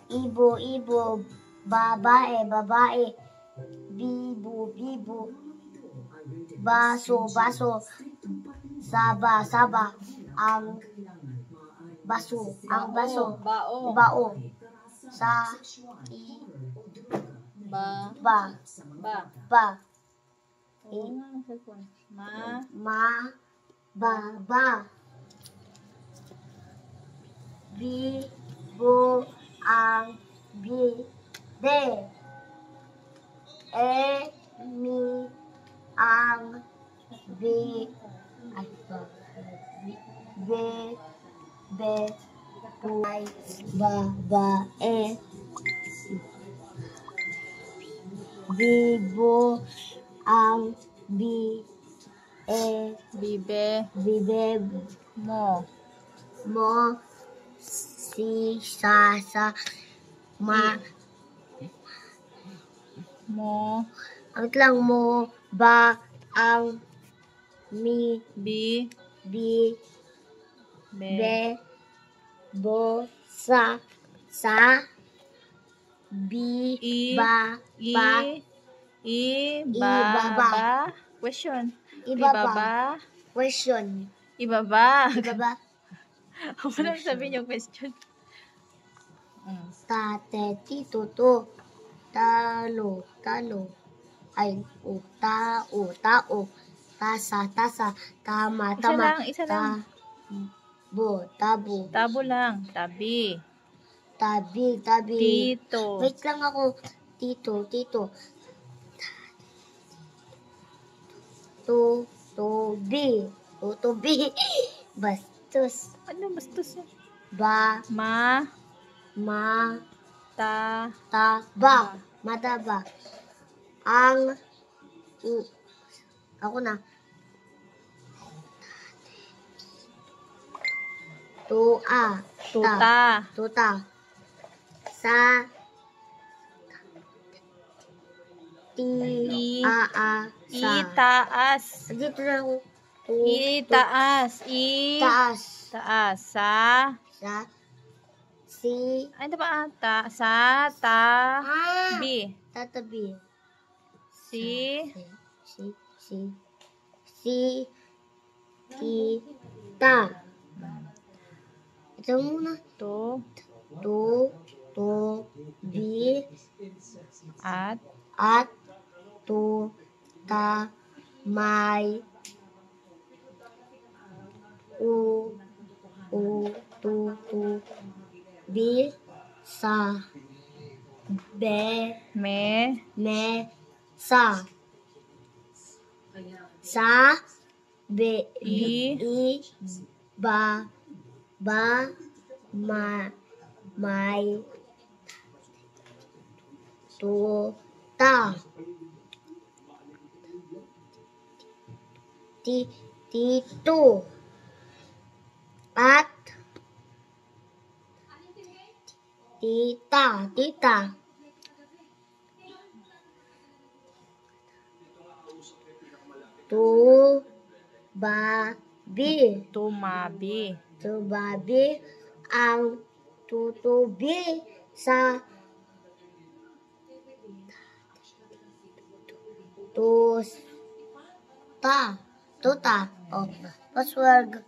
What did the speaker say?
Ibo, ibo. Babae, babae. Bibo, bibo. Baso, baso. Saba, saba. Ang baso, ang baso. Bao. Bao. Sa, Ba. ba, Ba. ba. Oo nga, ang cellphone. Ma, ba, ba. Bibo, ang bide. Mi, ang babae. Bibo, ang Bibe. Mo. si sasa ang lang mo ba ang Bi. be bo sa ba Ibaba. Question. Ibaba. Question. Ibaba. Ibaba. Ano sabihin yung question? Tate, tito, to. Talo. Ay, tao. Tasa. Tama. Isa lang. Tabo. Tabo lang. Tabi. Tabi. Tito. Wait lang ako. Tito. Tutubi. Bastos. Ano bastos yan? Ba. Mataba. Ako na. Tuta. Sa. Itaas. Dito na ako. Itaas. Taas. Sa. Ano ba? Tabi. Tatabi. Kita. Ito muna. Bi. At. May. Bi. Sa. Sa. May. Tuta. Tito. At. Tita. Tumabi. Ang tutubi sa tuta. Oh, password.